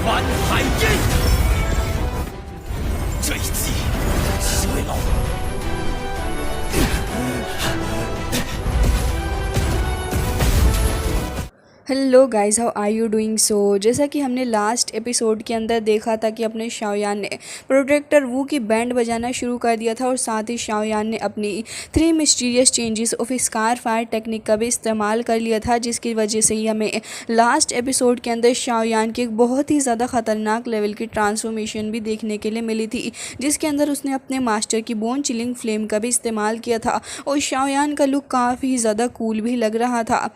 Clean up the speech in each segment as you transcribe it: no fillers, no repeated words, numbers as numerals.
观海印，这一击是为老夫。 hello guys, how are you doing. जैसा कि हमने लास्ट एपिसोड के अंदर देखा था कि अपने शाओयान ने प्रोटेक्टर वू की बैंड बजाना शुरू कर दिया था और साथ ही शाओयान ने अपनी 3 mysterious changes of scar fire technique का भी इस्तेमाल कर लिया था, जिसकी वजह से ही हमें लास्ट एपिसोड के अंदर शाओयान की एक बहुत ही ज़्यादा ख़तरनाक लेवल की ट्रांसफॉर्मेशन भी देखने के लिए मिली थी, जिसके अंदर उसने अपने मास्टर की बोन चिलिंग फ्लेम का भी इस्तेमाल किया था और शाओयान का लुक काफ़ी ज़्यादा कूल भी लग रहा था।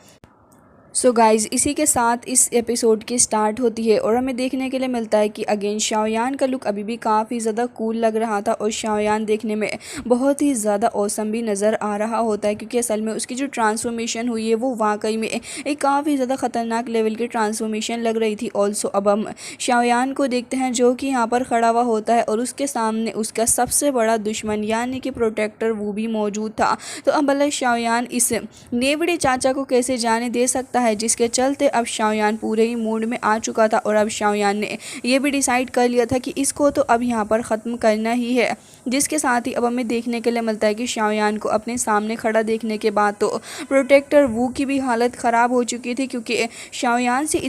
सो गाइज़, इसी के साथ इस एपिसोड की स्टार्ट होती है और हमें देखने के लिए मिलता है कि अगेन शाओयान का लुक अभी भी काफ़ी ज़्यादा कूल लग रहा था और शाओयान देखने में बहुत ही ज़्यादा औसम भी नज़र आ रहा होता है, क्योंकि असल में उसकी जो ट्रांसफॉर्मेशन हुई है वो वाकई में एक काफ़ी ज़्यादा ख़तरनाक लेवल की ट्रांसफॉर्मेशन लग रही थी। ऑल्सो अब हम शाओयान को देखते हैं जो कि यहाँ पर खड़ा हुआ होता है और उसके सामने उसका सबसे बड़ा दुश्मन यानी कि प्रोटेक्टर वो भी मौजूद था। तो अब भला शाओयान इस नेवड़े चाचा को कैसे जाने दे सकता है, जिसके चलते अब शाओयान पूरे ही मूड में आ चुका था और अब शाओयान ने ये भी डिसाइड कर लिया था कि इसको तो अब यहाँ पर ख़त्म करना ही है। जिसके साथ ही अब हमें देखने के लिए मिलता है कि शाओयान को अपने सामने खड़ा देखने के बाद तो प्रोटेक्टर वू की भी हालत ख़राब हो चुकी थी, क्योंकि शाओयान से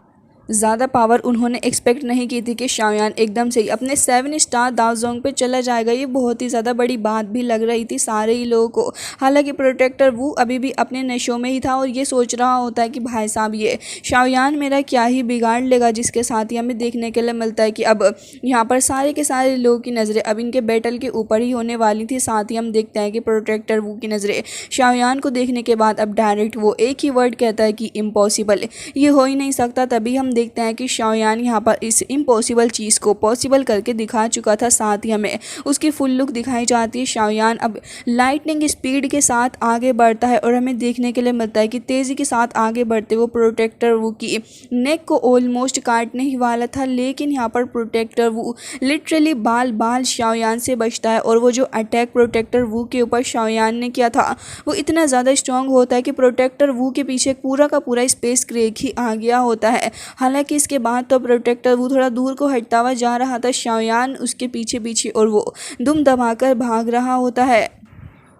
ज़्यादा पावर उन्होंने एक्सपेक्ट नहीं की थी कि शाओयान एकदम से ही अपने 7 स्टार दाओजोंग पे चला जाएगा। ये बहुत ही ज़्यादा बड़ी बात भी लग रही थी सारे ही लोगों को। हालांकि प्रोटेक्टर वो अभी भी अपने नशों में ही था और ये सोच रहा होता है कि भाई साहब ये शाओयान मेरा क्या ही बिगाड़ लेगा। जिसके साथ ही हमें देखने के लिए मिलता है कि अब यहाँ पर सारे के सारे लोगों की नज़रें अब इनके बैटल के ऊपर ही होने वाली थी। साथ ही हम देखते हैं कि प्रोटेक्टर वो की नज़रें शाओयान को देखने के बाद अब डायरेक्ट वो एक ही वर्ड कहता है कि इम्पॉसिबल, ये हो ही नहीं सकता। तभी हम देखते हैं कि शाओयान यहाँ पर इस इम्पॉसिबल चीज़ को पॉसिबल करके दिखा चुका था। साथ ही हमें उसकी फुल लुक दिखाई जाती है। शाओयान अब लाइटनिंग स्पीड के साथ आगे बढ़ता है और हमें देखने के लिए मिलता है कि तेज़ी के साथ आगे बढ़ते वो प्रोटेक्टर वो की नेक को ऑलमोस्ट काटने ही वाला था, लेकिन यहाँ पर प्रोटेक्टर वो लिटरली बाल बाल शाओयान से बचता है और वो जो अटैक प्रोटेक्टर वो के ऊपर शाओयान ने किया था वो इतना ज़्यादा स्ट्रॉन्ग होता है कि प्रोटेक्टर वो के पीछे पूरा का पूरा स्पेस क्रेक ही आ गया होता है। हालांकि इसके बाद तो प्रोटेक्टर वो थोड़ा दूर को हटता हुआ जा रहा था, शाओयान उसके पीछे पीछे और वो दुम दबाकर भाग रहा होता है।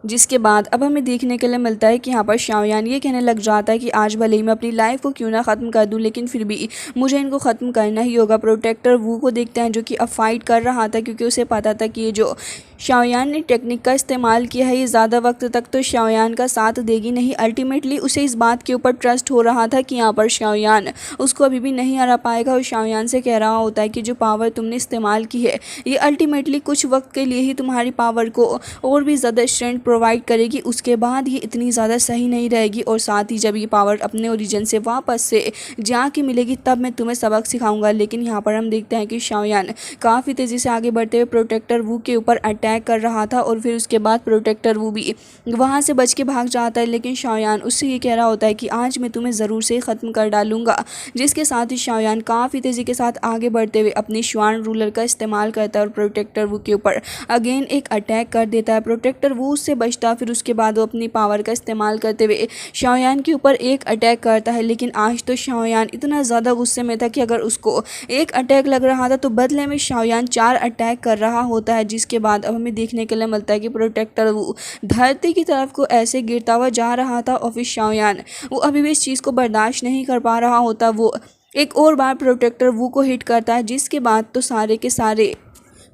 जिसके बाद अब हमें देखने के लिए मिलता है कि यहाँ पर शाओयान ये कहने लग जाता है कि आज भले ही मैं अपनी लाइफ को क्यों ना ख़त्म कर दूँ, लेकिन फिर भी मुझे इनको ख़त्म करना ही होगा। प्रोटेक्टर वो को देखते हैं जो कि अब फाइट कर रहा था, क्योंकि उसे पता था कि ये जो शाओयान ने टेक्निक का इस्तेमाल किया है ये ज़्यादा वक्त तक तो शाओयान का साथ देगी नहीं। अल्टीमेटली उसे इस बात के ऊपर ट्रस्ट हो रहा था कि यहाँ पर शाओयान उसको अभी भी नहीं हरा पाएगा और शाओयान से कह रहा होता है कि जो पावर तुमने इस्तेमाल की है ये अल्टीमेटली कुछ वक्त के लिए ही तुम्हारी पावर को और भी ज़्यादा स्ट्रेंथ प्रोवाइड करेगी, उसके बाद ये इतनी ज़्यादा सही नहीं रहेगी। और साथ ही जब ये पावर अपने ओरिजिन से वापस से जाके मिलेगी तब मैं तुम्हें सबक सिखाऊंगा। लेकिन यहाँ पर हम देखते हैं कि शाओयान काफ़ी तेज़ी से आगे बढ़ते हुए प्रोटेक्टर वू के ऊपर अटैक कर रहा था और फिर उसके बाद प्रोटेक्टर वो भी वहाँ से बच के भाग जाता है, लेकिन शाओयान उससे ये कह रहा होता है कि आज मैं तुम्हें ज़रूर से ख़त्म कर डालूंगा। जिसके साथ ही शाओयान काफ़ी तेज़ी के साथ आगे बढ़ते हुए अपनी श्वान रूलर का इस्तेमाल करता है और प्रोटेक्टर वो के ऊपर अगेन एक अटैक कर देता है। प्रोटेक्टर वो उससे बचता, फिर उसके बाद वो अपनी पावर का इस्तेमाल करते हुए शाओयान के ऊपर एक अटैक करता है। लेकिन आज तो शाओयान इतना ज़्यादा गुस्से में था कि अगर उसको एक अटैक लग रहा था तो बदले में शाओयान 4 अटैक कर रहा होता है। जिसके बाद अब हमें देखने के लिए मिलता है कि प्रोटेक्टर वो धरती की तरफ को ऐसे गिरता हुआ जा रहा था और फिर शाओयान वो अभी भी इस चीज़ को बर्दाश्त नहीं कर पा रहा होता। वो एक और बार प्रोटेक्टर वो को हिट करता है, जिसके बाद तो सारे के सारे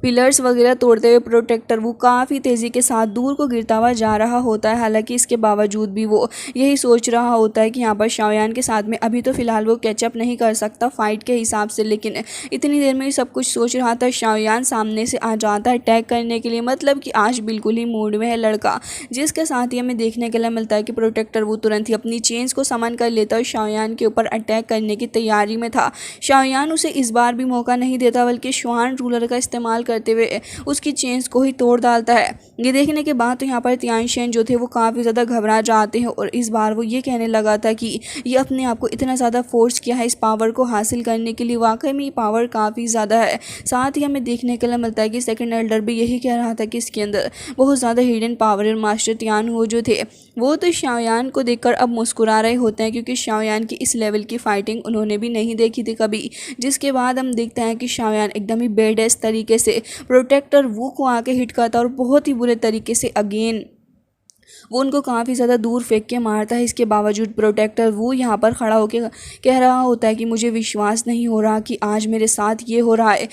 पिलर्स वगैरह तोड़ते हुए प्रोटेक्टर वो काफ़ी तेज़ी के साथ दूर को गिरता हुआ जा रहा होता है। हालांकि इसके बावजूद भी वो यही सोच रहा होता है कि यहाँ पर शाओयान के साथ में अभी तो फ़िलहाल वो कैचअप नहीं कर सकता फ़ाइट के हिसाब से, लेकिन इतनी देर में ही सब कुछ सोच रहा था। शाओयान सामने से आ जाता है अटैक करने के लिए, मतलब कि आज बिल्कुल ही मूड में है लड़का। जिसके साथ ही हमें देखने के लिए मिलता है कि प्रोटेक्टर वो तुरंत ही अपनी चेंज को समन कर लेता है और शाओयान के ऊपर अटैक करने की तैयारी में था। शाओयान उसे इस बार भी मौका नहीं देता, बल्कि श्वान रूलर का इस्तेमाल करते हुए उसकी चेन्स को ही तोड़ डालता है। ये देखने के बाद तो यहाँ पर तियानशेन जो थे वो काफ़ी ज़्यादा घबरा जाते हैं और इस बार वो ये कहने लगा था कि ये अपने आप को इतना ज़्यादा फोर्स किया है इस पावर को हासिल करने के लिए, वाकई में ये पावर काफ़ी ज़्यादा है। साथ ही हमें देखने के लिए मिलता है कि सेकंड एल्डर भी यही कह रहा था कि इसके अंदर बहुत ज़्यादा हिडन पावर है। मास्टर तियानहो जो थे वो तो शाओयान को देखकर अब मुस्कुरा रहे होते हैं, क्योंकि शाओयान की इस लेवल की फाइटिंग उन्होंने भी नहीं देखी थी कभी। जिसके बाद हम देखते हैं कि शाओयान एकदम ही बेडेस तरीके से प्रोटेक्टर वू को आके हिट करता और बहुत ही बुरे तरीके से अगेन वो उनको काफ़ी ज़्यादा दूर फेंक के मारता है। इसके बावजूद प्रोटेक्टर वो यहाँ पर खड़ा होकर कह रहा होता है कि मुझे विश्वास नहीं हो रहा कि आज मेरे साथ ये हो रहा है,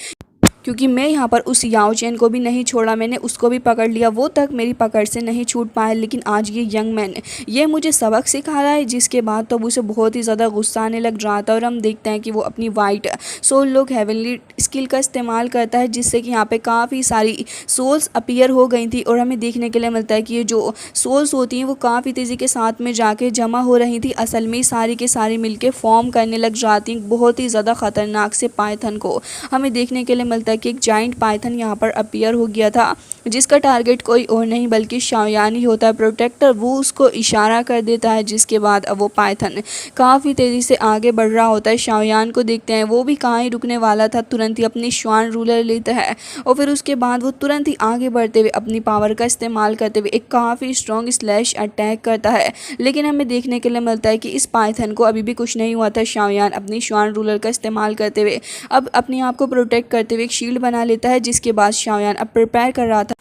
क्योंकि मैं यहाँ पर उस याओ चेन को भी नहीं छोड़ा, मैंने उसको भी पकड़ लिया, वो तक मेरी पकड़ से नहीं छूट पाया, लेकिन आज ये यंग मैन ये मुझे सबक सिखा रहा है। जिसके बाद तो अब उसे बहुत ही ज़्यादा गुस्सा आने लग रहा था और हम देखते हैं कि वो अपनी white soul look heavenly skill का इस्तेमाल करता है, जिससे कि यहाँ पे काफ़ी सारी सोल्स अपीयर हो गई थी और हमें देखने के लिए मिलता है कि ये जो सोल्स होती हैं वो काफ़ी तेज़ी के साथ में जाके जमा हो रही थी। असल में सारी के सारी मिलके फॉर्म करने लग जाती बहुत ही ज़्यादा ख़तरनाक से पाइथन को हमें देखने के लिए मिलता है कि एक जाइंट पाइथन यहाँ पर अपीयर हो गया था, जिसका टारगेट कोई और नहीं बल्कि शाओयान ही होता है। प्रोटेक्टर वो उसको इशारा कर देता है, जिसके बाद अब वो पाइथन काफ़ी तेज़ी से आगे बढ़ रहा होता है। शाओयान को देखते हैं वो भी कहाँ ही रुकने वाला था, तुरंत ही अपनी श्वान रूलर लेता है और फिर उसके बाद वो तुरंत ही आगे बढ़ते हुए अपनी पावर का इस्तेमाल करते हुए एक काफ़ी स्ट्रॉन्ग स्लैश अटैक करता है। लेकिन हमें देखने के लिए मिलता है कि इस पाइथन को अभी भी कुछ नहीं हुआ था। शाओयान अपनी श्वान रूलर का इस्तेमाल करते हुए अब अपने आप को प्रोटेक्ट करते हुए एक शील्ड बना लेता है, जिसके बाद शाओयान अब प्रिपेयर कर रहा था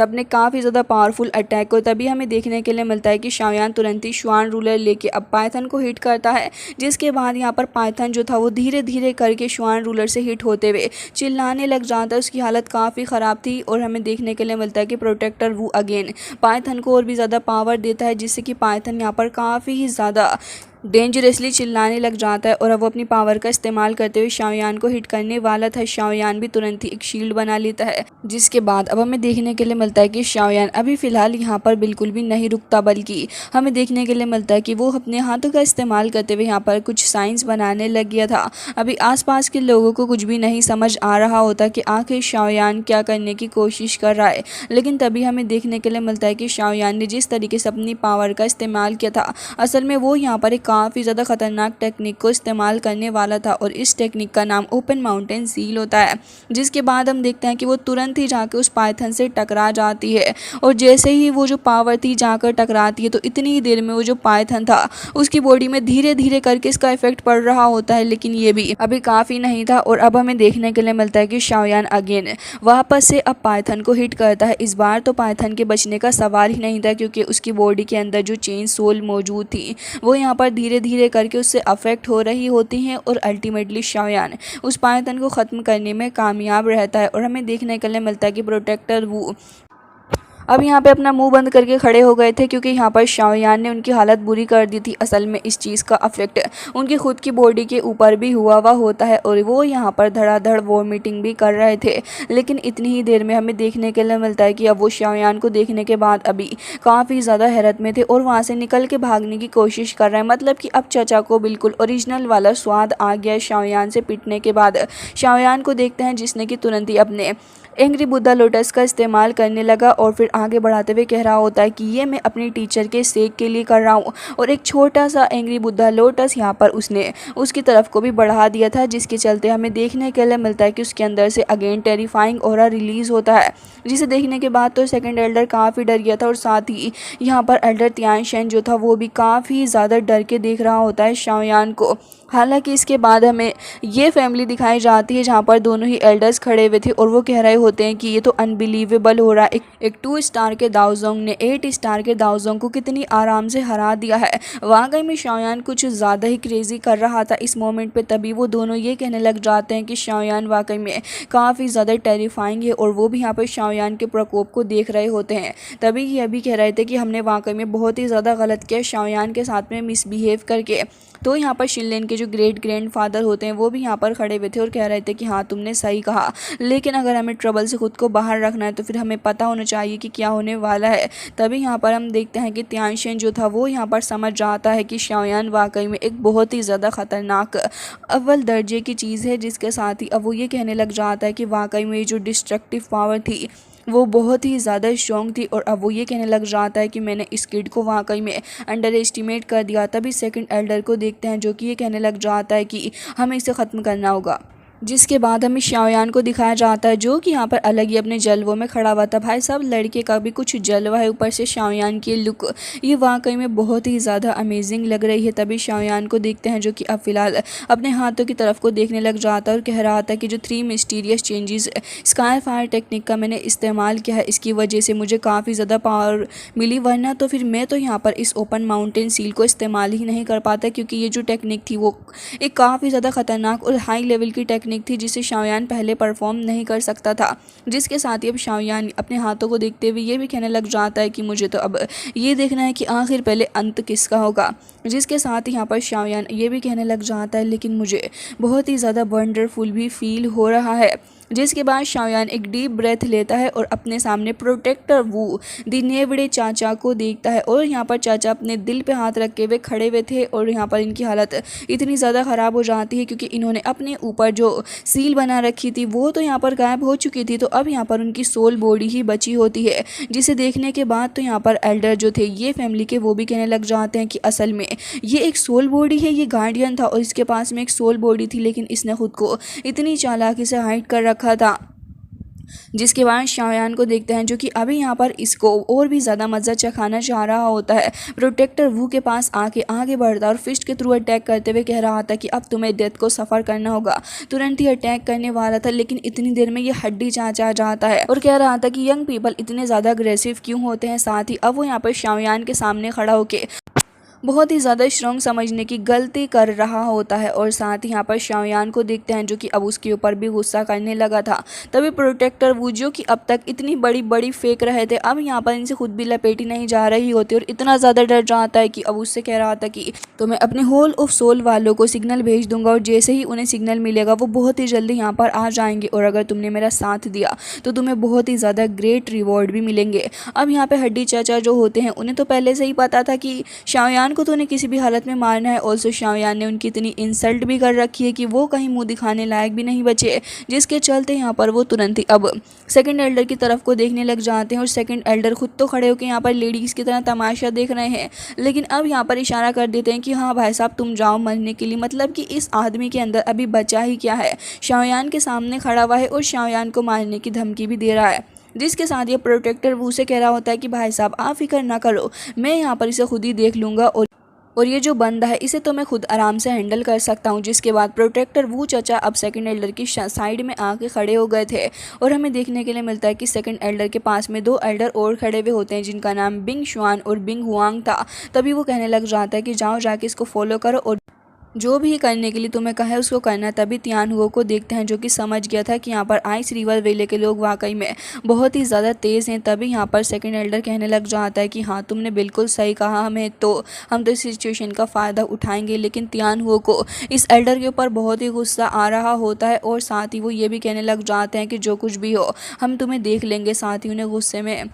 अपने काफ़ी ज़्यादा पावरफुल अटैक को। तभी हमें देखने के लिए मिलता है कि शाओयान तुरंत ही श्वान रूलर लेके अब पाइथन को हिट करता है, जिसके बाद यहाँ पर पाइथन जो था वो धीरे धीरे करके श्वान रूलर से हिट होते हुए चिल्लाने लग जाता है। उसकी हालत काफ़ी ख़राब थी और हमें देखने के लिए मिलता है कि प्रोटेक्टर वो अगेन पाइथन को और भी ज़्यादा पावर देता है, जिससे कि पाइथन यहाँ पर काफ़ी ज़्यादा डेंजरसली चिल्लाने लग जाता है और अब वो अपनी पावर का इस्तेमाल करते हुए शाओयान को हिट करने वाला था। शाओयान भी तुरंत ही एक शील्ड बना लेता है, जिसके बाद अब हमें देखने के लिए मिलता है कि शाओयान अभी फ़िलहाल यहाँ पर बिल्कुल भी नहीं रुकता, बल्कि हमें देखने के लिए मिलता है कि वो अपने हाथों का इस्तेमाल करते हुए यहाँ पर कुछ साइंस बनाने लग गया था। अभी आसपास के लोगों को कुछ भी नहीं समझ आ रहा होता कि आखिर शाओयान क्या करने की कोशिश कर रहा है, लेकिन तभी हमें देखने के लिए मिलता है कि शाओयान ने जिस तरीके से अपनी पावर का इस्तेमाल किया था, असल में वो यहाँ पर एक काफ़ी ज़्यादा खतरनाक टेक्निक को इस्तेमाल करने वाला था और इस टेक्निक का नाम ओपन माउंटेन सील होता है। जिसके बाद हम देखते हैं कि वो तुरंत ही जाकर उस पाइथन से टकरा जाती है और जैसे ही वो जो पावर थी जाकर टकराती है तो इतनी ही देर में वो जो पाइथन था उसकी बॉडी में धीरे धीरे करके इसका इफेक्ट पड़ रहा होता है, लेकिन ये भी अभी काफ़ी नहीं था और अब हमें देखने के लिए मिलता है कि शाओयान अगेन वापस से अब पाइथन को हिट करता है। इस बार तो पाइथन के बचने का सवाल ही नहीं था, क्योंकि उसकी बॉडी के अंदर जो चेन सोल मौजूद थी वो यहाँ पर धीरे धीरे करके उससे अफेक्ट हो रही होती हैं और अल्टीमेटली शाओयान उस पाइथन को ख़त्म करने में कामयाब रहता है। और हमें देखने के लिए मिलता है कि प्रोटेक्टर वो अब यहाँ पे अपना मुंह बंद करके खड़े हो गए थे, क्योंकि यहाँ पर शाओयान ने उनकी हालत बुरी कर दी थी। असल में इस चीज़ का अफेक्ट उनकी खुद की बॉडी के ऊपर भी हुआ होता है और वो यहाँ पर धड़ाधड़ वॉमिटिंग भी कर रहे थे। लेकिन इतनी ही देर में हमें देखने के लिए मिलता है कि अब वो शाओयान को देखने के बाद अभी काफ़ी ज़्यादा हैरत में थे और वहाँ से निकल के भागने की कोशिश कर रहे हैं। मतलब कि अब चचा को बिल्कुल ओरिजिनल वाला स्वाद आ गया है शाओयान से पिटने के बाद। शाओयान को देखते हैं जिसने कि तुरंत ही अपने एंग्री बुद्धा लोटस का इस्तेमाल करने लगा और फिर आगे बढ़ाते हुए कह रहा होता है कि ये मैं अपनी टीचर के सेक के लिए कर रहा हूँ। और एक छोटा सा एंग्री बुद्धा लोटस यहाँ पर उसने उसकी तरफ को भी बढ़ा दिया था, जिसके चलते हमें देखने के लिए मिलता है कि उसके अंदर से अगेन टेरिफाइंग ऑरा रिलीज़ होता है, जिसे देखने के बाद तो सेकंड एल्डर काफ़ी डर गया था और साथ ही यहाँ पर एल्डर तियानशेन जो था वो भी काफ़ी ज़्यादा डर के देख रहा होता है शाओयान को। हालांकि इसके बाद हमें ये फैमिली दिखाई जाती है जहाँ पर दोनों ही एल्डर्स खड़े हुए थे और वो कह रहे होते हैं कि ये तो अनबिलीवेबल हो रहा है, एक 2 स्टार के दाओजोंग ने 8 स्टार के दाओजोंग को कितनी आराम से हरा दिया है। वाकई में शाओयान कुछ ज़्यादा ही क्रेजी कर रहा था इस मोमेंट पे। तभी वो दोनों ये कहने लग जाते हैं कि शाओयान वाकई में काफ़ी ज़्यादा टेरिफाइंग है और वो भी यहाँ पर शाओयान के प्रकोप को देख रहे होते हैं। तभी ये भी कह रहे थे कि हमने वाकई में बहुत ही ज़्यादा गलत किया शाओयान के साथ में मिसबिहेव करके। तो यहाँ पर शिनलिन के के जो ग्रेट ग्रैंडफादर होते हैं वो भी यहाँ पर खड़े हुए थे और कह रहे थे कि हाँ तुमने सही कहा, लेकिन अगर हमें ट्रबल से खुद को बाहर रखना है तो फिर हमें पता होना चाहिए कि क्या होने वाला है। तभी यहाँ पर हम देखते हैं कि तियानशेन जो था वो यहाँ पर समझ जाता है कि शाओयान वाकई में एक बहुत ही ज़्यादा ख़तरनाक अव्वल दर्जे की चीज़ है, जिसके साथ ही अब वो ये कहने लग जाता है कि वाकई में जो डिस्ट्रक्टिव पावर थी वो बहुत ही ज़्यादा स्ट्रॉन्ग थी। और अब वो ये कहने लग जाता है कि मैंने इस किड को वाकई में अंडर एस्टिमेट कर दिया। तभी सेकंड एल्डर को देखते हैं जो कि ये कहने लग जाता है कि हमें इसे ख़त्म करना होगा। जिसके बाद हमें शाओयान को दिखाया जाता है जो कि यहाँ पर अलग ही अपने जलवों में खड़ा हुआ था। भाई साहब लड़के का भी कुछ जलवा है, ऊपर से शाओयान की लुक ये वाकई में बहुत ही ज़्यादा अमेजिंग लग रही है। तभी शाओयान को देखते हैं जो कि अब फिलहाल अपने हाथों की तरफ को देखने लग जाता है और कह रहा था कि जो 3 mysterious changes sky fire technique का मैंने इस्तेमाल किया है इसकी वजह से मुझे काफ़ी ज़्यादा पावर मिली, वरना तो फिर मैं तो यहाँ पर इस ओपन माउंटेन सील को इस्तेमाल ही नहीं कर पाता, क्योंकि ये जो टेक्निक थी वो एक काफ़ी ज़्यादा ख़तरनाक और हाई लेवल की टेक्निक थी जिसे शाओयान पहले परफॉर्म नहीं कर सकता था। जिसके साथ ही अब शाओयान अपने हाथों को देखते हुए ये भी कहने लग जाता है कि मुझे तो अब ये देखना है कि आखिर पहले अंत किसका होगा। जिसके साथ ही यहाँ पर शाओयान ये भी कहने लग जाता है लेकिन मुझे बहुत ही ज़्यादा वंडरफुल भी फील हो रहा है। जिसके बाद शाओयान एक डीप ब्रेथ लेता है और अपने सामने प्रोटेक्टर वू दिनेवड़े चाचा को देखता है। और यहाँ पर चाचा अपने दिल पे हाथ रखे हुए खड़े हुए थे और यहाँ पर इनकी हालत इतनी ज़्यादा ख़राब हो जाती है क्योंकि इन्होंने अपने ऊपर जो सील बना रखी थी वो तो यहाँ पर गायब हो चुकी थी, तो अब यहाँ पर उनकी सोल बॉडी ही बची होती है। जिसे देखने के बाद तो यहाँ पर एल्डर जो थे ये फैमिली के वो भी कहने लग जाते हैं कि असल में ये एक सोल बॉडी है, ये गार्डियन था और इसके पास में एक सोल बॉडी थी, लेकिन इसने खुद को इतनी चालाकी से हाइड कर रखा था। जिसके बाद शाओयान को देखते हैं जो कि अभी यहाँ पर इसको और भी ज़्यादा मज़ा चखाना चाह रहा होता है। प्रोटेक्टर वू के पास आके आगे बढ़ता और फिस्ट के थ्रू अटैक करते हुए कह रहा था कि अब तुम्हें डेथ को सफ़र करना होगा। तुरंत ही अटैक करने वाला था लेकिन इतनी देर में ये हड्डी चाचा आ जाता है और कह रहा था कि यंग पीपल इतने ज़्यादा अग्रेसिव क्यों होते हैं। साथ ही अब वो यहाँ पर शाओयान के सामने खड़ा होकर बहुत ही ज़्यादा स्ट्रॉन्ग समझने की गलती कर रहा होता है। और साथ ही यहाँ पर शाओयान को देखते हैं जो कि अब उसके ऊपर भी गुस्सा करने लगा था। तभी प्रोटेक्टर वू जो कि अब तक इतनी बड़ी बड़ी फेंक रहे थे अब यहाँ पर इनसे खुद भी लपेटी नहीं जा रही होती और इतना ज़्यादा डर जाता है कि अब उससे कह रहा था कि तो मैं अपने होल ऑफ सोल वालों को सिग्नल भेज दूंगा और जैसे ही उन्हें सिग्नल मिलेगा वो बहुत ही जल्दी यहाँ पर आ जाएंगे और अगर तुमने मेरा साथ दिया तो तुम्हें बहुत ही ज़्यादा ग्रेट रिवॉर्ड भी मिलेंगे। अब यहाँ पे हड्डी चाचा जो होते हैं उन्हें तो पहले से ही पता था कि शाओयान को तो उन्हें किसी भी हालत में मारना है। ऑल्सो शाओयान ने उनकी इतनी इंसल्ट भी कर रखी है कि वो कहीं मुंह दिखाने लायक भी नहीं बचे, जिसके चलते यहाँ पर वो तुरंत ही अब सेकंड एल्डर की तरफ को देखने लग जाते हैं। और सेकंड एल्डर खुद तो खड़े होकर यहाँ पर लेडीज़ की तरह तमाशा देख रहे हैं, लेकिन अब यहाँ पर इशारा कर देते हैं कि हाँ भाई साहब तुम जाओ मरने के लिए। मतलब कि इस आदमी के अंदर अभी बचा ही क्या है, शाओयान के सामने खड़ा हुआ है और शाओयान को मारने की धमकी भी दे रहा है। जिसके साथ ये प्रोटेक्टर वू से कह रहा होता है कि भाई साहब आप फिक्र ना करो, मैं यहाँ पर इसे खुद ही देख लूँगा और ये जो बंदा है इसे तो मैं खुद आराम से हैंडल कर सकता हूँ। जिसके बाद प्रोटेक्टर वू चाचा अब सेकंड एल्डर की साइड में आके खड़े हो गए थे और हमें देखने के लिए मिलता है कि सेकंड एल्डर के पास में 2 एल्डर और खड़े हुए होते हैं जिनका नाम बिंग शुआन और बिंग हुआंग था। तभी वो कहने लग जाता है कि जाओ जाके इसको फॉलो करो और जो भी करने के लिए तुम्हें कहा है उसको करना। तभी तियान हुओ को देखते हैं जो कि समझ गया था कि यहाँ पर आइस रिवर वेले के लोग वाकई में बहुत ही ज़्यादा तेज़ हैं। तभी यहाँ पर सेकंड एल्डर कहने लग जाता है कि हाँ तुमने बिल्कुल सही कहा, हम तो इस सिचुएशन का फ़ायदा उठाएंगे। लेकिन तियान हुओ को इस एल्डर के ऊपर बहुत ही गुस्सा आ रहा होता है और साथ ही वो ये भी कहने लग जाते हैं कि जो कुछ भी हो हम तुम्हें देख लेंगे। साथ ही उन्हें गुस्से में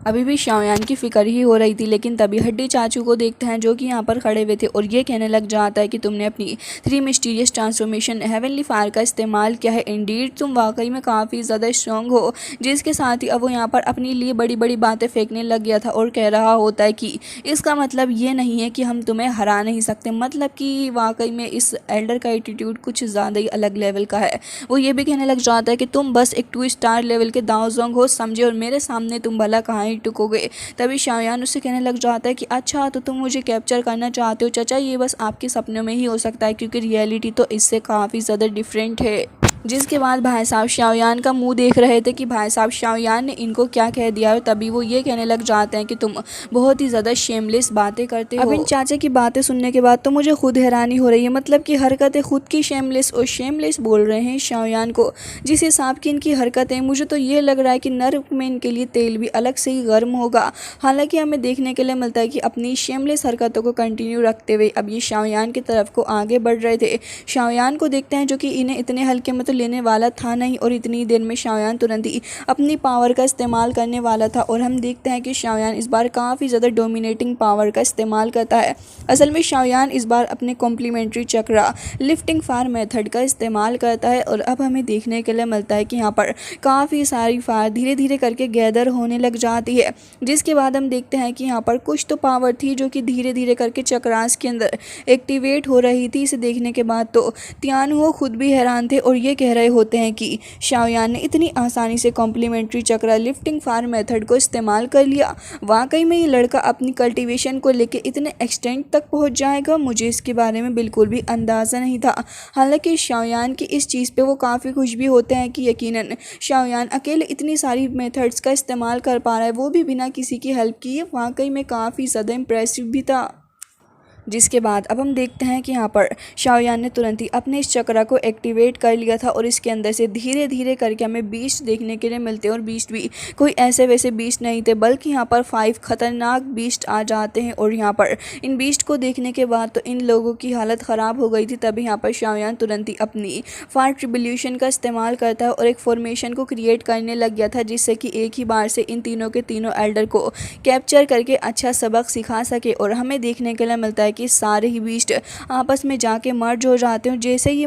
अभी भी शाओयान की फिक्र ही हो रही थी, लेकिन तभी हड्डी चाचू को देखते हैं जो कि यहाँ पर खड़े हुए थे और ये कहने लग जाता है कि तुमने अपनी 3 मिस्टीरियस ट्रांसफॉर्मेशन हेवनली फायर का इस्तेमाल किया है। इंडीड तुम वाकई में काफ़ी ज़्यादा स्ट्रॉन्ग हो। जिसके साथ ही अब वो यहाँ पर अपने लिए बड़ी बड़ी बातें फेंकने लग गया था और कह रहा होता है कि इसका मतलब ये नहीं है कि हम तुम्हें हरा नहीं सकते। मतलब कि वाकई में इस एल्डर का एटीट्यूड कुछ ज़्यादा ही अलग लेवल का है। वो ये भी कहने लग जाता है कि तुम बस एक 2 स्टार लेवल के दाओजोंग हो समझे और मेरे सामने तुम भला कहाँ टुकोगे। तभी शाओयान उससे कहने लग जाता है कि अच्छा तो तुम मुझे कैप्चर करना चाहते हो चाचा, ये बस आपके सपनों में ही हो सकता है क्योंकि रियलिटी तो इससे काफ़ी ज़्यादा डिफरेंट है। जिसके बाद भाई साहब शाओयान का मुंह देख रहे थे कि भाई साहब शाओयान ने इनको क्या कह दिया, और तभी वो ये कहने लग जाते हैं कि तुम बहुत ही ज़्यादा शेमलेस बातें करते हो। अब इन चाचा की बातें सुनने के बाद तो मुझे खुद हैरानी हो रही है, मतलब कि हरकतें खुद की शेमलेस और शेमलेस बोल रहे हैं शाओयान को। जिस हिसाब की इनकी हरकतें, मुझे तो ये लग रहा है कि नर्क में इनके लिए तेल भी अलग से ही गर्म होगा। हालांकि हमें देखने के लिए मिलता है कि अपनी शेमलेस हरकतों को कंटिन्यू रखते हुए अब ये शाओयान की तरफ को आगे बढ़ रहे थे। शाओयान को देखते हैं जो कि इन्हें इतने हल्के में तो लेने वाला था नहीं, और इतनी देर में शाओयान तुरंत ही अपनी पावर का इस्तेमाल करने वाला था। और हम देखते हैं कि शाओयान इस बार काफ़ी ज़्यादा डोमिनेटिंग पावर का इस्तेमाल करता है। असल में शाओयान इस बार अपने कॉम्प्लीमेंट्री चक्रा लिफ्टिंग फायर मेथड का इस्तेमाल करता है, और अब हमें देखने के लिए मिलता है कि यहाँ पर काफ़ी सारी फायर धीरे धीरे करके गैदर होने लग जाती है। जिसके बाद हम देखते हैं कि यहाँ पर कुछ तो पावर थी जो कि धीरे धीरे करके चक्रास के अंदर एक्टिवेट हो रही थी। इसे देखने के बाद तो तियानुओ खुद भी हैरान थे और ये कह रहे होते हैं कि शाओयान ने इतनी आसानी से कॉम्प्लीमेंट्री चक्रा लिफ्टिंग फायर मेथड को इस्तेमाल कर लिया। वाकई में ये लड़का अपनी कल्टीवेशन को लेके इतने एक्सटेंट तक पहुंच जाएगा, मुझे इसके बारे में बिल्कुल भी अंदाज़ा नहीं था। हालांकि शाओयान की इस चीज़ पे वो काफ़ी खुश भी होते हैं कि यकीनन शाओयान अकेले इतनी सारी मेथड्स का इस्तेमाल कर पा रहा है, वो भी बिना किसी की हेल्प किए। वाकई में काफ़ी ज़्यादा इम्प्रेसिव भी था। जिसके बाद अब हम देखते हैं कि यहाँ पर शाओयान ने तुरंत ही अपने इस चक्रा को एक्टिवेट कर लिया था, और इसके अंदर से धीरे धीरे करके हमें बीस्ट देखने के लिए मिलते हैं। और बीस्ट भी कोई ऐसे वैसे बीस्ट नहीं थे, बल्कि यहाँ पर 5 खतरनाक बीस्ट आ जाते हैं। और यहाँ पर इन बीस्ट को देखने के बाद तो इन लोगों की हालत ख़राब हो गई थी। तभी यहाँ पर शाओयान तुरंत ही अपनी फायर ट्रिब्यूलेशन का इस्तेमाल करता है और एक फॉर्मेशन को क्रिएट करने लग गया था, जिससे कि एक ही बार से इन तीनों के तीनों एल्डर को कैप्चर करके अच्छा सबक सिखा सके। और हमें देखने के लिए मिलता है कि सारे ही बीस्ट आपस में जाके मर्ज हो जाते हैं। जैसे ही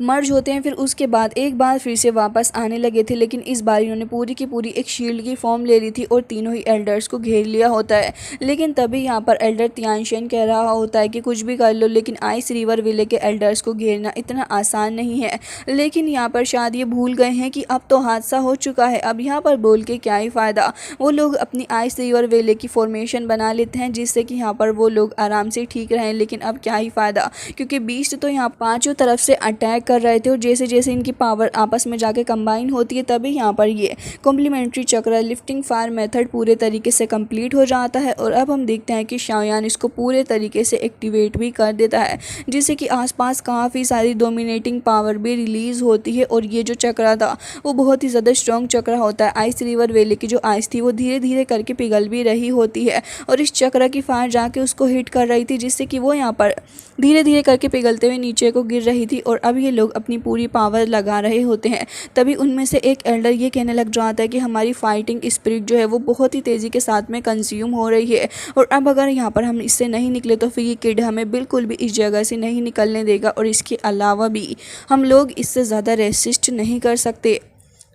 मर्ज होते हैं फिर उसके बाद एक बार फिर से वापस आने लगे थे, लेकिन इस बार इन्होंने पूरी की पूरी एक शील्ड की फॉर्म ले ली थी और तीनों ही एल्डर्स को घेर लिया होता है। लेकिन तभी यहाँ पर एल्डर तियानशेन कह रहा होता है कि कुछ भी कर लो, लेकिन आइस रिवर विले के एल्डर्स को घेरना इतना आसान नहीं है। लेकिन यहाँ पर शायद ये भूल गए हैं कि अब तो हादसा हो चुका है, अब यहाँ पर बोल के क्या ही फ़ायदा। वो लोग अपनी आइस रिवर विले की फॉर्मेशन बना लेते हैं, जिससे कि यहाँ पर वो लोग आराम से ठीक रहें। लेकिन अब क्या ही फ़ायदा, क्योंकि बीस्ट तो यहाँ पाँचों तरफ से अटैक कर रहे थे, और जैसे जैसे इनकी पावर आपस में जाके कंबाइन होती है तभी यहाँ पर ये कॉम्प्लीमेंट्री चक्र लिफ्टिंग फायर मेथड पूरे तरीके से कंप्लीट हो जाता है। और अब हम देखते हैं कि शाओयान इसको पूरे तरीके से एक्टिवेट भी कर देता है, जिससे कि आसपास काफ़ी सारी डोमिनेटिंग पावर भी रिलीज़ होती है। और ये जो चक्रा था वो बहुत ही ज़्यादा स्ट्रॉन्ग चक्रा होता है। आइस रिवर वैली की जो आइस थी वो धीरे धीरे करके पिघल भी रही होती है, और इस चक्र की फायर जाके उसको हिट कर रही थी, जिससे कि वो यहाँ पर धीरे धीरे करके पिघलते हुए नीचे को गिर रही थी। और अब ये लोग अपनी पूरी पावर लगा रहे होते हैं। तभी उनमें से एक एल्डर ये कहने लग जाता है कि हमारी फाइटिंग स्पिरिट जो है वो बहुत ही तेज़ी के साथ में कंज्यूम हो रही है, और अब अगर यहाँ पर हम इससे नहीं निकले तो फिर ये किड हमें बिल्कुल भी इस जगह से नहीं निकलने देगा, और इसके अलावा भी हम लोग इससे ज़्यादा रेसिस्ट नहीं कर सकते।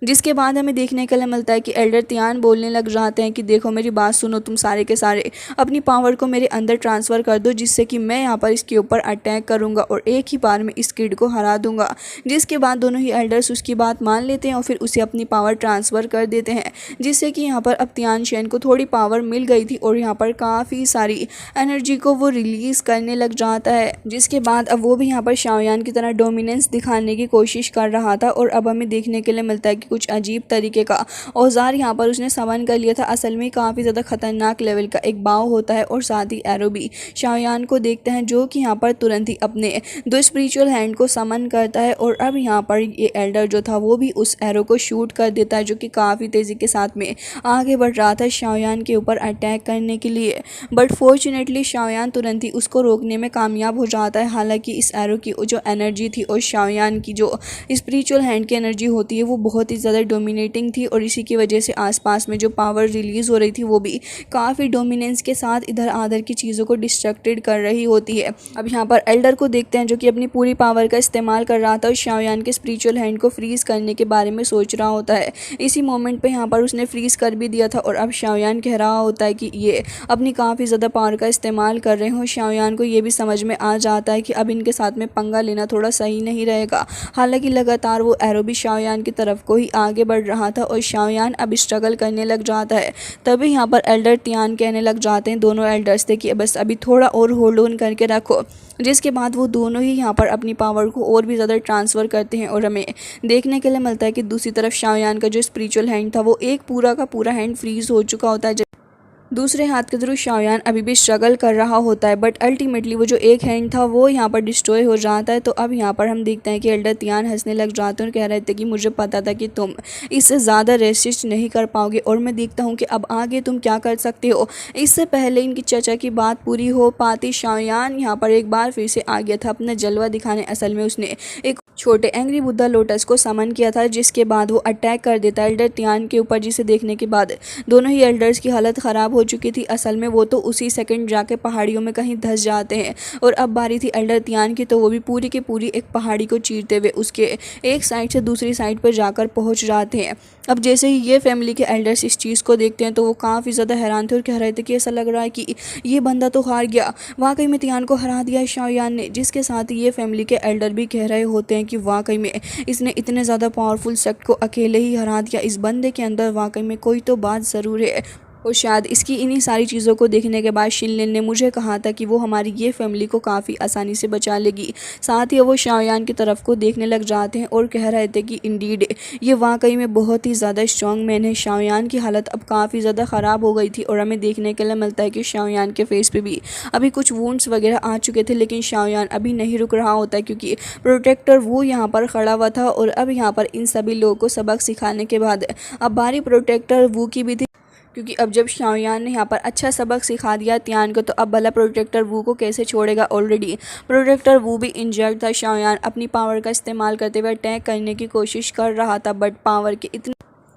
जिसके बाद हमें देखने के लिए मिलता है कि एल्डर तियान बोलने लग जाते हैं कि देखो मेरी बात सुनो, तुम सारे के सारे अपनी पावर को मेरे अंदर ट्रांसफ़र कर दो, जिससे कि मैं यहाँ पर इसके ऊपर अटैक करूँगा और एक ही बार में इस किड को हरा दूँगा। जिसके बाद दोनों ही एल्डर्स उसकी बात मान लेते हैं और फिर उसे अपनी पावर ट्रांसफ़र कर देते हैं, जिससे कि यहाँ पर अब तियानशेन को थोड़ी पावर मिल गई थी और यहाँ पर काफ़ी सारी एनर्जी को वो रिलीज़ करने लग जाता है। जिसके बाद अब वो भी यहाँ पर शाओयान की तरह डोमिनेंस दिखाने की कोशिश कर रहा था, और अब हमें देखने के लिए मिलता है कि कुछ अजीब तरीके का औजार यहाँ पर उसने समन कर लिया था। असल में काफ़ी ज़्यादा खतरनाक लेवल का एक बाव होता है, और साथ ही एरो भी शाओयान को देखते हैं, जो कि यहाँ पर तुरंत ही अपने 2 स्पिरिचुअल हैंड को समन करता है। और अब यहाँ पर ये एल्डर जो था वो भी उस एरो को शूट कर देता है, जो कि काफ़ी तेज़ी के साथ में आगे बढ़ रहा था शाओयान के ऊपर अटैक करने के लिए। बट फॉर्चुनेटली शाओयान तुरंत ही उसको रोकने में कामयाब हो जाता है। हालांकि इस एरो की जो एनर्जी थी और शाओयान की जो स्पिरिचुअल हैंड की एनर्जी होती है वो बहुत ही ज़्यादा डोमिनेटिंग थी, और इसी की वजह से आसपास में जो पावर रिलीज़ हो रही थी वो भी काफ़ी डोमिनेंस के साथ इधर आधर की चीज़ों को डिस्ट्रक्टेड कर रही होती है। अब यहाँ पर एल्डर को देखते हैं, जो कि अपनी पूरी पावर का इस्तेमाल कर रहा था और शाओयान के स्पिरिचुअल हैंड को फ्रीज़ करने के बारे में सोच रहा होता है। इसी मोमेंट पे यहाँ पर उसने फ्रीज़ कर भी दिया था, और अब शाओयान कह रहा होता है कि ये अपनी काफ़ी ज़्यादा पावर का इस्तेमाल कर रहे हो। शाओयान को ये भी समझ में आ जाता है कि अब इनके साथ में पंगा लेना थोड़ा सही नहीं रहेगा। हालांकि लगातार वो एरो भी शाओयान की तरफ को ही आगे बढ़ रहा था और शाओयान अब स्ट्रगल करने लग जाता है। तभी यहाँ पर एल्डर तियान कहने लग जाते हैं, दोनों एल्डर्स थे, कि बस अभी थोड़ा और होल्ड ऑन करके रखो। जिसके बाद वो दोनों ही यहाँ पर अपनी पावर को और भी ज़्यादा ट्रांसफ़र करते हैं और हमें देखने के लिए मिलता है कि दूसरी तरफ शाओयान का जो स्पिरिचुअल हैंड था वो एक पूरा का पूरा हैंड फ्रीज हो चुका होता है। दूसरे हाथ के थ्रू शाओयान अभी भी स्ट्रगल कर रहा होता है, बट अल्टीमेटली वो जो एक हैंड था वो यहाँ पर डिस्ट्रॉय हो जाता है। तो अब यहाँ पर हम देखते हैं कि एल्डर तियान हंसने लग जाते हैं और कह रहे थे कि मुझे पता था कि तुम इससे ज़्यादा रेसिस्ट नहीं कर पाओगे और मैं देखता हूँ कि अब आगे तुम क्या कर सकते हो। इससे पहले इनकी चर्चा की बात पूरी हो पाती, शाओयान यहाँ पर एक बार फिर से आ गया था अपना जलवा दिखाने। असल में उसने एक छोटे एंग्री बुद्धा लोटस को समन किया था, जिसके बाद वो अटैक कर देता है एल्डर तियान के ऊपर, जिसे देखने के बाद दोनों ही एल्डर्स की हालत ख़राब हो चुकी थी। असल में वो तो उसी सेकंड जाके पहाड़ियों में कहीं धंस जाते हैं और अब बारी थी एल्डर तियान की, तो वो भी पूरी की पूरी एक पहाड़ी को चीरते हुए उसके एक साइड से दूसरी साइड पर जाकर पहुंच जाते हैं। अब जैसे ही ये फैमिली के एल्डर्स इस चीज़ को देखते हैं तो वो काफ़ी ज़्यादा हैरान थे और कह रहे थे कि ऐसा लग रहा है कि ये बंदा तो हार गया, वाकई में तियान को हरा दिया है शाओयान ने। जिसके साथ ही ये फैमिली के एल्डर भी कह रहे होते हैं कि वाकई में इसने इतने ज़्यादा पावरफुल सेक्ट को अकेले ही हरा दिया, इस बंदे के अंदर वाकई में कोई तो बात ज़रूर है। और शायद इसकी इन्हीं सारी चीज़ों को देखने के बाद शिनलिन ने मुझे कहा था कि वो हमारी ये फैमिली को काफ़ी आसानी से बचा लेगी। साथ ही वो शाओयान की तरफ को देखने लग जाते हैं और कह रहे थे कि इंडीड ये वाकई में बहुत ही ज़्यादा स्ट्रॉन्ग मैन है। शाओयान की हालत अब काफ़ी ज़्यादा ख़राब हो गई थी और हमें देखने के लिए मिलता है कि शाओयान के फेस पे भी अभी कुछ वुंड्स वगैरह आ चुके थे, लेकिन शाओयान अभी नहीं रुक रहा होता है क्योंकि प्रोटेक्टर वो यहाँ पर खड़ा हुआ था। और अब यहाँ पर इन सभी लोगों को सबक सिखाने के बाद अब बारी प्रोटेक्टर वो की भी थी, क्योंकि अब जब शाओयान ने यहाँ पर अच्छा सबक सिखा दिया तियान को, तो अब भला प्रोटेक्टर वू को कैसे छोड़ेगा। ऑलरेडी प्रोटेक्टर वू भी इंजर्ड था। शाओयान अपनी पावर का इस्तेमाल करते हुए अटैक करने की कोशिश कर रहा था, बट पावर के इतने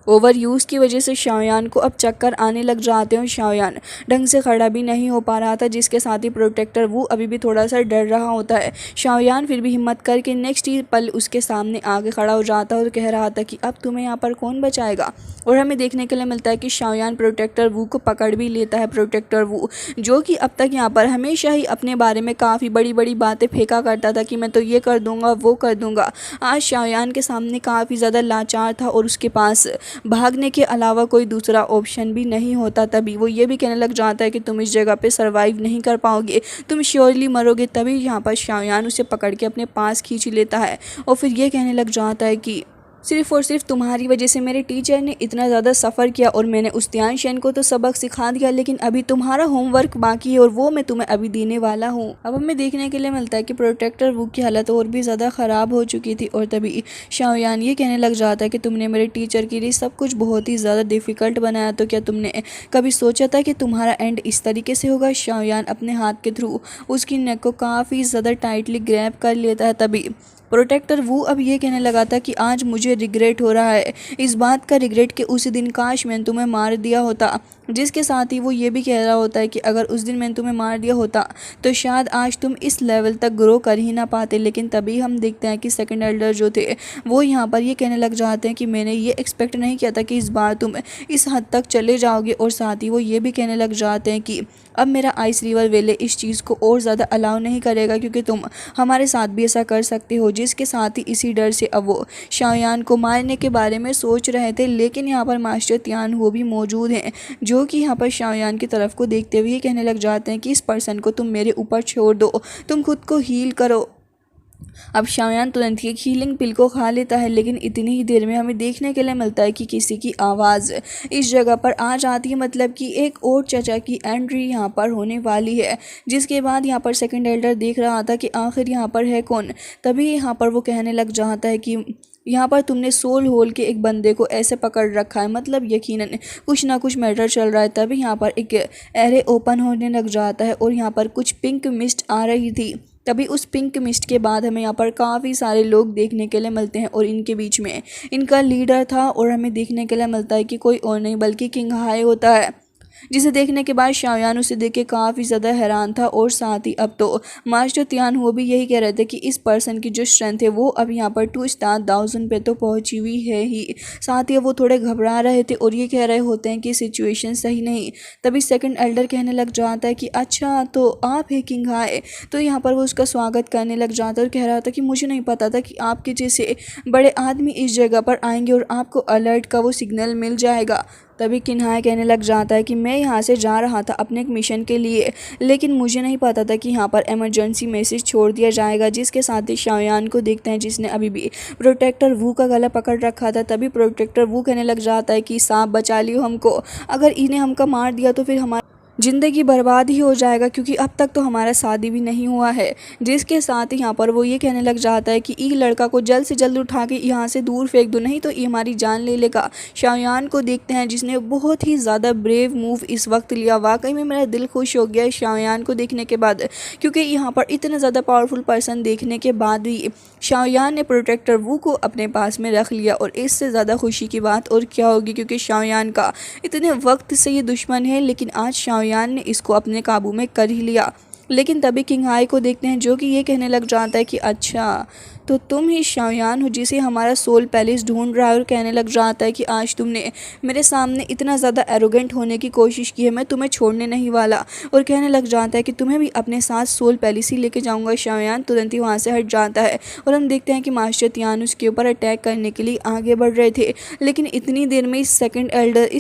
ओवर यूज़ की वजह से शाओयान को अब चक्कर आने लग जाते हैं। शाओयान ढंग से खड़ा भी नहीं हो पा रहा था, जिसके साथ ही प्रोटेक्टर वो अभी भी थोड़ा सा डर रहा होता है। शाओयान फिर भी हिम्मत करके नेक्स्ट ही पल उसके सामने आगे खड़ा हो जाता है और कह रहा था कि अब तुम्हें यहाँ पर कौन बचाएगा। और हमें देखने के लिए मिलता है कि शाओयान प्रोटेक्टर वू को पकड़ भी लेता है। प्रोटेक्टर वू जो कि अब तक यहाँ पर हमेशा ही अपने बारे में काफ़ी बड़ी बड़ी बातें फेंका करता था कि मैं तो ये कर दूंगा वो कर दूंगा, आज शाओयान के सामने काफ़ी ज़्यादा लाचार था और उसके पास भागने के अलावा कोई दूसरा ऑप्शन भी नहीं होता। तभी वो ये भी कहने लग जाता है कि तुम इस जगह पे सरवाइव नहीं कर पाओगे, तुम श्योरली मरोगे। तभी यहाँ पर शाओयान उसे पकड़ के अपने पास खींच लेता है और फिर ये कहने लग जाता है कि सिर्फ़ और सिर्फ तुम्हारी वजह से मेरे टीचर ने इतना ज़्यादा सफ़र किया और मैंने उस तियानशेन को तो सबक सिखा दिया, लेकिन अभी तुम्हारा होमवर्क बाकी है और वो मैं तुम्हें अभी देने वाला हूँ। अब हमें देखने के लिए मिलता है कि प्रोटेक्टर वू की हालत और भी ज़्यादा ख़राब हो चुकी थी और तभी शाओयान ये कहने लग जाता है कि तुमने मेरे टीचर के लिए सब कुछ बहुत ही ज़्यादा डिफ़िकल्ट बनाया, तो क्या तुमने कभी सोचा था कि तुम्हारा एंड इस तरीके से होगा। शाओयान अपने हाथ के थ्रू उसकी नेक को काफ़ी ज़्यादा टाइटली ग्रैब कर लेता है। तभी प्रोटेक्टर वो अब ये कहने लगा था कि आज मुझे रिग्रेट हो रहा है, इस बात का रिग्रेट कि उसी दिन काश मैंने तुम्हें मार दिया होता। जिसके साथ ही वो ये भी कह रहा होता है कि अगर उस दिन मैंने तुम्हें मार दिया होता तो शायद आज तुम इस लेवल तक ग्रो कर ही ना पाते। लेकिन तभी हम देखते हैं कि सेकंड एल्डर जो थे वो यहाँ पर ये कहने लग जाते हैं कि मैंने ये एक्सपेक्ट नहीं किया था कि इस बार तुम इस हद तक चले जाओगे। और साथ ही वो ये भी कहने लग जाते हैं कि अब मेरा आइस रिवर वेले इस चीज़ को और ज़्यादा अलाउ नहीं करेगा क्योंकि तुम हमारे साथ भी ऐसा कर सकते हो। जिसके साथ ही इसी डर से अब वो शाओयान को मारने के बारे में सोच रहे थे, लेकिन यहाँ पर मास्टर तियान वो भी मौजूद हैं जो कि यहाँ पर शाओयान की तरफ को देखते हुए कहने लग जाते हैं कि इस पर्सन को तुम मेरे ऊपर छोड़ दो, तुम खुद को हील करो। अब शाओयान तुरंत ही एक हीलिंग पिल को खा लेता है, लेकिन इतनी ही देर में हमें देखने के लिए मिलता है कि किसी की आवाज़ इस जगह पर आ जाती है, मतलब कि एक और चचा की एंट्री यहाँ पर होने वाली है। जिसके बाद यहाँ पर सेकंड एल्डर देख रहा था कि आखिर यहाँ पर है कौन। तभी यहाँ पर वो कहने लग जाता है कि यहाँ पर तुमने सोल होल के एक बंदे को ऐसे पकड़ रखा है, मतलब यकीनन कुछ ना कुछ मैटर चल रहा है। तभी यहाँ पर एक एरे ओपन होने लग जाता है और यहाँ पर कुछ पिंक मिस्ट आ रही थी। तभी उस पिंक मिस्ट के बाद हमें यहाँ पर काफ़ी सारे लोग देखने के लिए मिलते हैं और इनके बीच में इनका लीडर था और हमें देखने के लिए मिलता है कि कोई और नहीं बल्कि किंग हाई होता है। जिसे देखने के बाद शाओयान उसे देख के काफ़ी ज़्यादा हैरान था और साथ ही अब तो मास्टर तियान वो भी यही कह रहे थे कि इस पर्सन की जो स्ट्रेंथ है वो अब यहाँ पर 2,000 पे तो पहुंची हुई है ही। साथ ही वो थोड़े घबरा रहे थे और ये कह रहे होते हैं कि सिचुएशन सही नहीं। तभी सेकंड एल्डर कहने लग जाता है कि अच्छा तो आप है किंग हाय। तो यहाँ पर वो उसका स्वागत करने लग जाता है और कह रहा था कि मुझे नहीं पता था कि आपके जैसे बड़े आदमी इस जगह पर आएंगे और आपको अलर्ट का वो सिग्नल मिल जाएगा। तभी किन्हाय कहने लग जाता है कि मैं यहाँ से जा रहा था अपने एक मिशन के लिए, लेकिन मुझे नहीं पता था कि यहाँ पर इमरजेंसी मैसेज छोड़ दिया जाएगा। जिसके साथ ही शाओयान को देखते हैं जिसने अभी भी प्रोटेक्टर वू का गला पकड़ रखा था। तभी प्रोटेक्टर वू कहने लग जाता है कि सांप बचा लियो हमको, अगर इन्हें हमका मार दिया तो फिर हमारा ज़िंदगी बर्बाद ही हो जाएगा, क्योंकि अब तक तो हमारा शादी भी नहीं हुआ है। जिसके साथ ही यहाँ पर वो ये कहने लग जाता है कि ये लड़का को जल्द से जल्द उठा के यहाँ से दूर फेंक दो, नहीं तो ये हमारी जान ले लेगा। शाओयान को देखते हैं जिसने बहुत ही ज़्यादा ब्रेव मूव इस वक्त लिया। वाकई में मेरा दिल खुश हो गया शाओयान को देखने के बाद, क्योंकि यहाँ पर इतना ज़्यादा पावरफुल पर्सन देखने के बाद भी शाओयान ने प्रोटेक्टर वू को अपने पास में रख लिया। और इससे ज़्यादा खुशी की बात और क्या होगी, क्योंकि शाओयान का इतने वक्त से ये दुश्मन है, लेकिन आज शाओयान ने इसको अपने काबू में कर ही लिया। लेकिन तभी किंग हाई को देखते हैं जो कि ये कहने लग जाता है कि अच्छा तो तुम ही शाओयान हो जिसे हमारा सोल पैलेस ढूंढ रहा है, और कहने लग जाता है कि आज तुमने मेरे सामने इतना ज़्यादा एरोगेंट होने की कोशिश की है, मैं तुम्हें छोड़ने नहीं वाला। और कहने लग जाता है कि तुम्हें भी अपने साथ सोल पैलेस ही लेके जाऊंगा। शाओयान तुरंत ही वहाँ से हट जाता है और हम देखते हैं कि मास्टर तियान उसके ऊपर अटैक करने के लिए आगे बढ़ रहे थे, लेकिन इतनी देर में इस सेकेंड एल्डर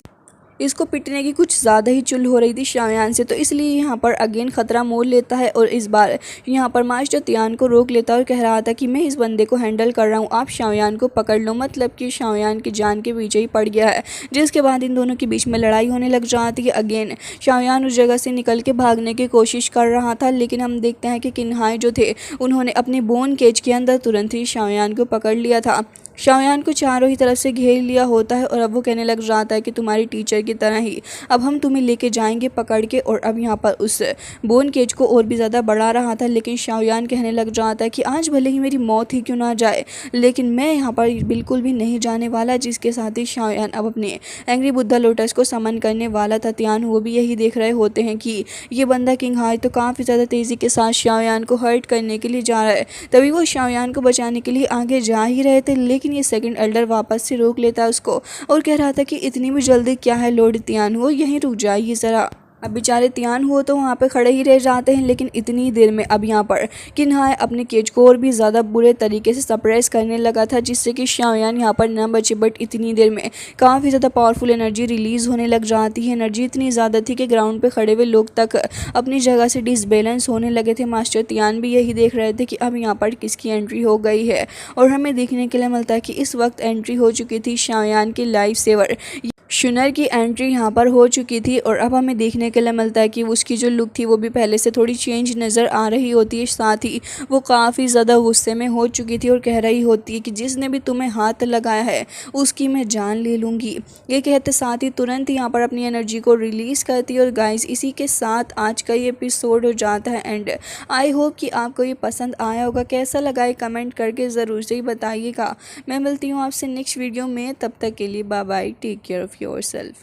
इसको पिटने की कुछ ज़्यादा ही चुल हो रही थी शाओयान से। तो इसलिए यहाँ पर अगेन ख़तरा मोल लेता है और इस बार यहाँ पर मास्टर तियान को रोक लेता है और कह रहा था कि मैं इस बंदे को हैंडल कर रहा हूँ, आप शाओयान को पकड़ लो। मतलब कि शाओयान की जान के पीछे ही पड़ गया है। जिसके बाद इन दोनों के बीच में लड़ाई होने लग जाती है। अगेन शाओयान उस जगह से निकल के भागने की कोशिश कर रहा था, लेकिन हम देखते हैं कि किन्हाई जो थे उन्होंने अपने बोन केज के अंदर तुरंत ही शाओयान को पकड़ लिया था। शाओयान को चारों ही तरफ से घेर लिया होता है और अब वो कहने लग जाता है कि तुम्हारी टीचर की तरह ही अब हम तुम्हें लेके जाएंगे पकड़ के। और अब यहाँ पर उस बोन केज को और भी ज़्यादा बढ़ा रहा था, लेकिन शाओयान कहने लग जाता है कि आज भले ही मेरी मौत ही क्यों ना जाए, लेकिन मैं यहाँ पर बिल्कुल भी नहीं जाने वाला। जिसके साथ ही शाओयान अब अपने एंग्री बुद्धा लोटस को समन करने वाला था। तियान वो भी यही देख रहे होते हैं कि ये बंदा किंग हाई तो काफ़ी ज़्यादा तेज़ी के साथ शाओयान को हर्ट करने के लिए जा रहा है। तभी वो शाओयान को बचाने के लिए आगे जा ही रहे थे, लेकिन ये सेकंड एल्डर वापस से रोक लेता है उसको और कह रहा था कि इतनी भी जल्दी क्या है लॉर्ड तियान हो, यहीं रुक जाइए ज़रा। अब बेचारे तियान हुआ तो वहाँ पे खड़े ही रह जाते हैं, लेकिन इतनी देर में अब यहाँ पर किन्हाई अपने केज को और भी ज़्यादा बुरे तरीके से सप्रेस करने लगा था, जिससे कि शाओयान यहाँ पर न बचे। बट इतनी देर में काफ़ी ज़्यादा पावरफुल एनर्जी रिलीज़ होने लग जाती है। एनर्जी इतनी ज़्यादा थी कि ग्राउंड पे खड़े हुए लोग तक अपनी जगह से डिसबैलेंस होने लगे थे। मास्टर तियान भी यही देख रहे थे कि अब यहाँ पर किसकी एंट्री हो गई है, और हमें देखने के लिए मिलता है कि इस वक्त एंट्री हो चुकी थी शाओयान की लाइफ सेवर शुनर की एंट्री यहाँ पर हो चुकी थी। और अब हमें देखने के लिए मिलता है कि उसकी जो लुक थी वो भी पहले से थोड़ी चेंज नज़र आ रही होती है। साथ ही वो काफ़ी ज़्यादा गुस्से में हो चुकी थी और कह रही होती है कि जिसने भी तुम्हें हाथ लगाया है उसकी मैं जान ले लूँगी। ये कहते साथ ही तुरंत यहाँ पर अपनी एनर्जी को रिलीज़ करती है। और गाइस इसी के साथ आज का ये एपिसोड हो जाता है एंड। आई होप कि आपको ये पसंद आया होगा। कैसा लगा है कमेंट करके ज़रूर से ही बताइएगा। मैं मिलती हूँ आपसे नेक्स्ट वीडियो में, तब तक के लिए bye bye, take care of yourself.